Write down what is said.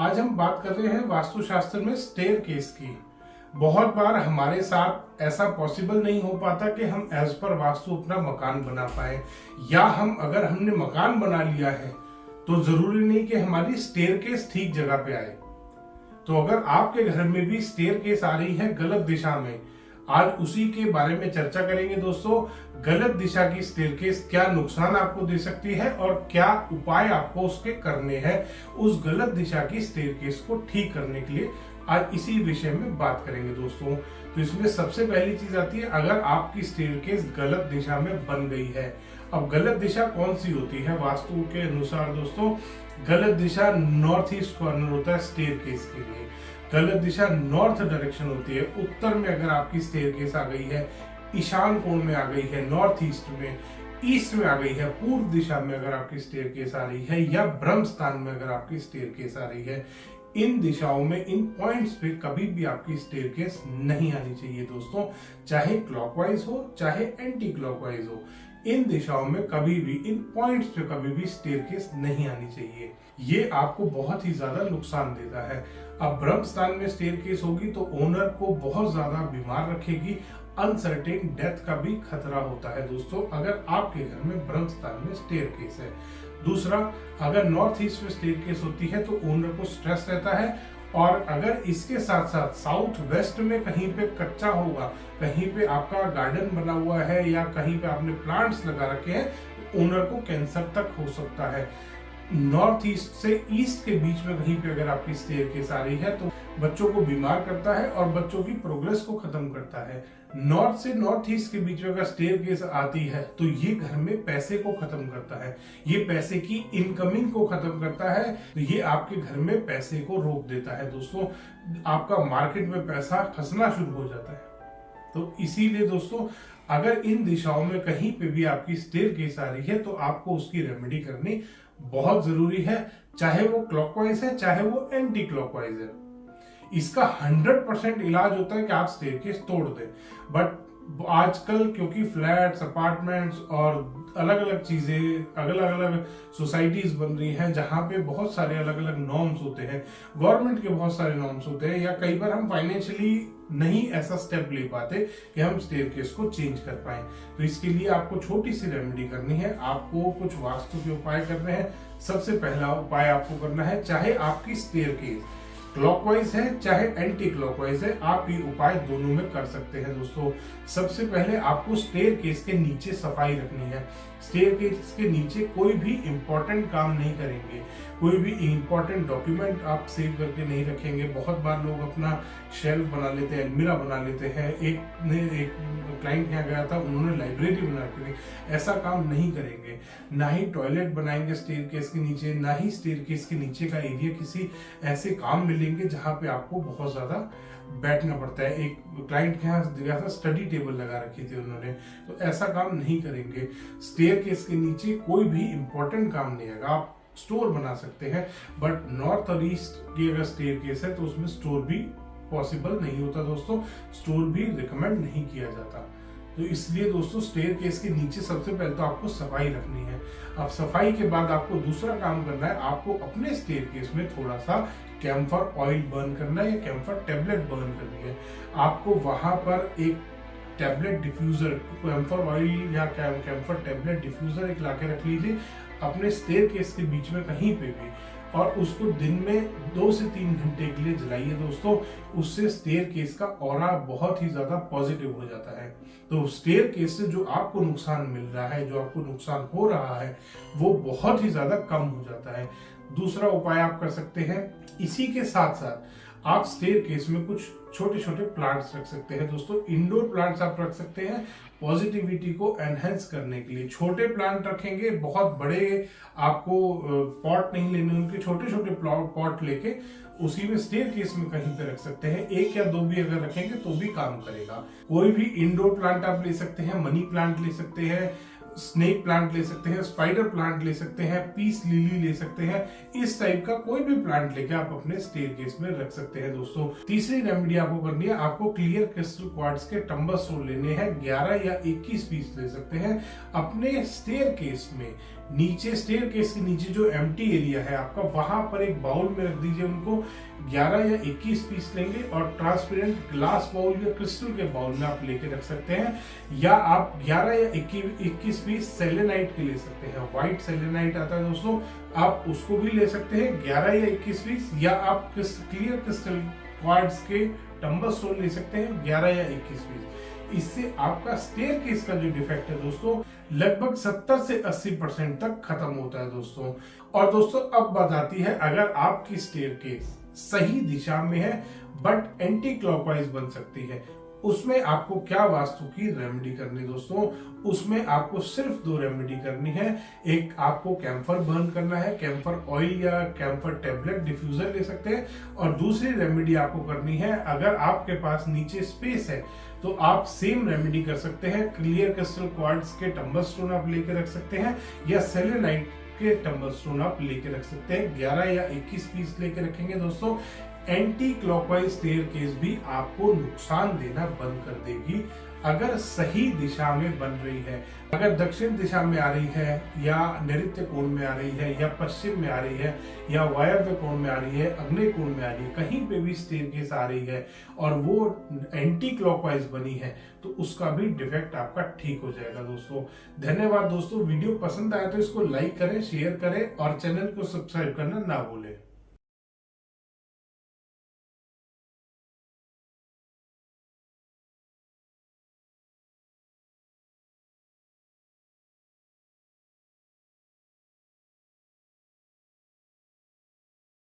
आज हम बात कर रहे हैं वास्तुशास्त्र में स्टेयरकेस की। बहुत बार हमारे साथ ऐसा पॉसिबल नहीं हो पाता कि हम एज पर वास्तु अपना मकान बना पाए, या अगर हमने मकान बना लिया है तो जरूरी नहीं कि हमारी स्टेयरकेस ठीक जगह पे आए। तो अगर आपके घर में भी स्टेयरकेस आ रही है गलत दिशा में, आज उसी के बारे में चर्चा करेंगे दोस्तों। गलत दिशा की स्टेयरकेस क्या नुकसान आपको दे सकती है और क्या उपाय आपको उसके करने हैं उस गलत दिशा की स्टेयरकेस को ठीक करने के लिए, आज इसी विषय में बात करेंगे दोस्तों। तो इसमें सबसे पहली चीज आती है, अगर आपकी स्टेयरकेस गलत दिशा में बन गई है। अब गलत दिशा कौन सी होती है वास्तु के अनुसार दोस्तों? गलत दिशा नॉर्थ ईस्ट कॉर्नर होता है स्टेयरकेस के लिए। गलत दिशा नॉर्थ डायरेक्शन होती है। उत्तर में अगर आपकी स्टेयरकेस आ गई है, ईशान कोण में आ गई है, नॉर्थ ईस्ट में, ईस्ट में आ गई है, पूर्व दिशा में अगर आपकी स्टेयरकेस आ रही है, या ब्रह्म स्थान में अगर आपकी स्टेयरकेस आ रही है, इन दिशाओं में, इन पॉइंट्स पे कभी भी आपकी स्टेयरकेस नहीं आनी चाहिए दोस्तों। चाहे क्लॉकवाइज हो चाहे एंटी क्लॉकवाइज हो, इन दिशाओं में कभी भी, इन पॉइंट्स पे कभी भी स्टेयरकेस नहीं आनी चाहिए। ये आपको बहुत ही ज्यादा नुकसान देता है। अब ब्रह्म स्थान में स्टेयरकेस होगी तो ओनर को बहुत ज्यादा बीमार रखेगी, अनसर्टेन डेथ का भी खतरा होता है दोस्तों, अगर आपके घर में ब्रह्म स्थान में स्टेयरकेस है। दूसरा, अगर नॉर्थ ईस्ट में स्टेयरकेस होती है तो ओनर को स्ट्रेस रहता है, और अगर इसके साथ साथ साउथ वेस्ट में कहीं पे कच्चा होगा, कहीं पे आपका गार्डन बना हुआ है, या कहीं पे आपने प्लांट्स लगा रखे हैं, तो ओनर को कैंसर तक हो सकता है। नॉर्थ ईस्ट से ईस्ट के बीच में कहीं पे अगर आपकी स्टेयरकेस आ रही है तो बच्चों को बीमार करता है और बच्चों की प्रोग्रेस को खत्म करता है। नॉर्थ से नॉर्थ ईस्ट के बीच में अगर स्टेयरकेस आती है तो ये घर में पैसे को खत्म करता है, ये पैसे की इनकमिंग को खत्म करता है, तो ये आपके घर में पैसे को रोक देता है दोस्तों। आपका मार्केट में पैसा फंसना शुरू हो जाता है। तो इसीलिए दोस्तों, अगर इन दिशाओं में कहीं पे भी आपकी स्टेयरकेस आ रही है तो आपको उसकी रेमेडी करनी बहुत जरूरी है, चाहे वो क्लॉकवाइज है चाहे वो एंटी क्लॉकवाइज है। इसका 100% इलाज होता है कि आप स्टेयरकेस तोड़ दें, बट आजकल क्योंकि फ्लैट्स, अपार्टमेंट्स और अलग अलग चीजें, अलग अलग सोसाइटीज बन रही हैं जहां पे बहुत सारे अलग अलग नॉर्म्स होते हैं, गवर्नमेंट के बहुत सारे नॉर्म्स होते हैं, या कई बार हम फाइनेंशियली नहीं ऐसा स्टेप ले पाते कि हम स्टेयरकेस को चेंज कर पाए। तो इसके लिए आपको छोटी सी रेमेडी करनी है, आपको कुछ वास्तु के उपाय करने हैं। सबसे पहला उपाय आपको करना है, चाहे आपकी स्टेयरकेस क्लॉकवाइज है चाहे एंटी क्लॉकवाइज है, आप ये उपाय दोनों में कर सकते हैं दोस्तों। सबसे पहले आपको स्टेयरकेस के नीचे सफाई रखनी है। स्टेयरकेस के नीचे कोई भी इंपॉर्टेंट काम नहीं करेंगे, कोई भी इंपॉर्टेंट डॉक्यूमेंट आप सेव करके नहीं रखेंगे। बहुत बार लोग अपना शेल्फ बना लेते हैं, अलमीरा बना लेते हैं। एक क्लाइंट यहाँ गया था, उन्होंने लाइब्रेरी बना रखी थी। ऐसा काम नहीं करेंगे। ना ही टॉयलेट बनाएंगे स्टेयरकेस के नीचे, ना ही स्टेयरकेस के नीचे का एरिया किसी ऐसे काम में लेंगे जहां पे आपको बहुत ज्यादा बैठना पड़ता है। एक क्लाइंट के यहाँ गया था, स्टडी टेबल लगा रखी थी उन्होंने, तो ऐसा काम नहीं करेंगे। स्टेयरकेस के नीचे कोई भी इंपॉर्टेंट काम नहीं है। आप स्टोर बना सकते हैं, बट नॉर्थ और ईस्ट की अगर स्टेयरकेस है तो उसमें स्टोर भी पॉसिबल नहीं होता दोस्तों, स्टोर भी रिकमेंड नहीं किया जाता। तो इसलिए दोस्तों, स्टेयरकेस के नीचे सबसे पहले तो आपको सफाई रखनी है। अब सफाई के बाद आपको दूसरा काम करना है, आपको अपने स्टेयरकेस में थोड़ा सा कैम्फर ऑयल बर्न करना है, या कैम्फर टेबलेट बर्न करनी है। आपको वहां पर एक टैबलेट डिफ्यूजर, कैम्फर ऑयल या कैम्फर टैबलेट डिफ्यूजर एक लाके रख लीजिए अपने स्टेयरकेस के बीच में कहीं पे भी, और उसको दिन में 2 से 3 घंटे के लिए जलाइए दोस्तों। उससे स्टेयरकेस का ऑरा बहुत ही ज्यादा पॉजिटिव हो जाता है। तो स्टेयरकेस से जो आपको नुकसान मिल रहा है, जो आपको नुकसान हो रहा है, वो बहुत ही ज्यादा कम हो जाता है। दूसरा उपाय आप कर सकते हैं, इसी के साथ साथ आप स्टेयरकेस में कुछ छोटे छोटे प्लांट्स रख सकते हैं दोस्तों। इंडोर प्लांट्स आप रख सकते हैं पॉजिटिविटी को एनहेंस करने के लिए। छोटे प्लांट रखेंगे, बहुत बड़े आपको पॉट नहीं लेने, उनके छोटे छोटे पॉट लेके उसी में स्टेयरकेस में कहीं पे रख सकते हैं। 1 या 2 भी अगर रखेंगे तो भी काम करेगा। कोई भी इंडोर प्लांट आप ले सकते हैं, मनी प्लांट ले सकते हैं, स्नेक प्लांट ले सकते हैं, स्पाइडर प्लांट ले सकते हैं, पीस लिली ले सकते हैं। इस टाइप का कोई भी प्लांट लेके आप अपने स्टेयरकेस में रख सकते हैं दोस्तों। तीसरी रेमेडी आपको करनी है, आपको क्लियर क्रिस्टल क्वार्ट्ज के टम्बस लेने हैं, 11 या 21 पीस ले सकते हैं। अपने स्टेयरकेस में नीचे स्टेयर केस के नीचे जो एम्प्टी एरिया है आपका, वहां पर एक बाउल में रख दीजिए उनको। 11 या 21 पीस लेंगे और ट्रांसपेरेंट ग्लास बाउल या क्रिस्टल के बाउल में आप लेके रख सकते हैं, या आप 11 या 21 पीस सेलेनाइट के ले सकते हैं। व्हाइट सेलेनाइट आता है दोस्तों, आप उसको भी ले सकते हैं 11 या 21 पीस, या आप क्लियर क्रिस्टल क्वार्ट्ज के टंबल स्टोन ले सकते हैं 11 या 21 पीस। इससे आपका स्टेयर केस का जो डिफेक्ट है दोस्तों लगभग 70 से 80% तक खत्म होता है दोस्तों। और दोस्तों अब बात आती है, अगर आपकी स्टेयर केस सही दिशा में है बट एंटी क्लॉकवाइज बन सकती है, उसमें आपको क्या वास्तु की रेमेडी करनी दोस्तों? उसमें आपको सिर्फ 2 रेमेडी करनी है। एक आपको कैम्फर बर्न करना है, कैम्फर ऑयल या कैम्फर टेबलेट डिफ्यूजर ले सकते हैं। और दूसरी रेमेडी आपको करनी है, अगर आपके पास नीचे स्पेस है तो आप सेम रेमेडी कर सकते हैं। क्लियर क्रिस्टल क्वार्ट्ज के टंबल स्टोन आप लेके रख सकते हैं, या सेलेनाइट के टंबल स्टोन आप लेके रख सकते हैं। 11 या 21 पीस लेके रखेंगे दोस्तों। एंटी क्लॉकवाइज स्टेयर केस भी आपको नुकसान देना बंद कर देगी अगर सही दिशा में बन रही है। अगर दक्षिण दिशा में आ रही है, या नैऋत्य कोण में आ रही है, या पश्चिम में आ रही है, या वायव्य कोण में आ रही है, आग्नेय कोण में आ रही है, कहीं पे भी स्टेयर केस आ रही है और वो एंटी क्लॉकवाइज बनी है, तो उसका भी डिफेक्ट आपका ठीक हो जाएगा दोस्तों। धन्यवाद दोस्तों। वीडियो पसंद आया तो इसको लाइक करें, शेयर करें और चैनल को सब्सक्राइब करना ना भूलें।